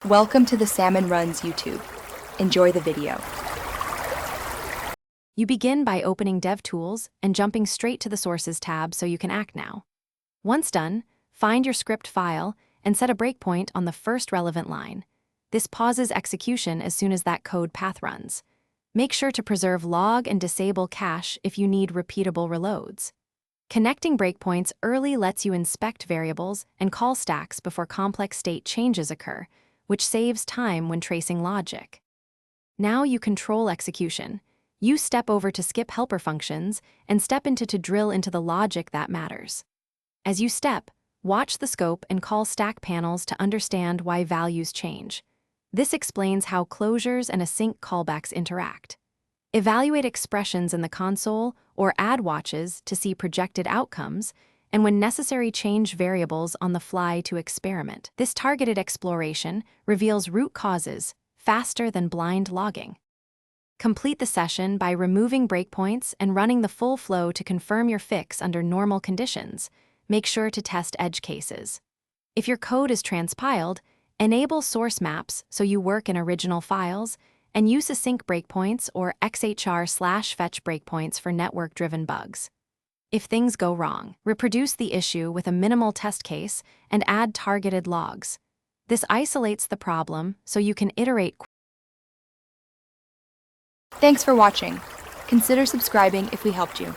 Welcome to the Salmon Runs YouTube. Enjoy the video. You begin by opening DevTools and jumping straight to the Sources tab so you can act now. Once done, find your script file and set a breakpoint on the first relevant line. This pauses execution as soon as that code path runs. Make sure to preserve log and disable cache if you need repeatable reloads. Connecting breakpoints early lets you inspect variables and call stacks before complex state changes occur, which saves time when tracing logic. Now you control execution. You step over to skip helper functions and step into to drill into the logic that matters. As you step, watch the scope and call stack panels to understand why values change. This explains how closures and async callbacks interact. Evaluate expressions in the console or add watches to see projected outcomes, and when necessary change variables on the fly to experiment. This targeted exploration reveals root causes faster than blind logging. Complete the session by removing breakpoints and running the full flow to confirm your fix under normal conditions. Make sure to test edge cases. If your code is transpiled, enable source maps so you work in original files, and use async breakpoints or xhr/fetch breakpoints for network-driven bugs. If things go wrong, reproduce the issue with a minimal test case and add targeted logs. This isolates the problem so you can iterate. Thanks for watching. Consider subscribing if we helped you.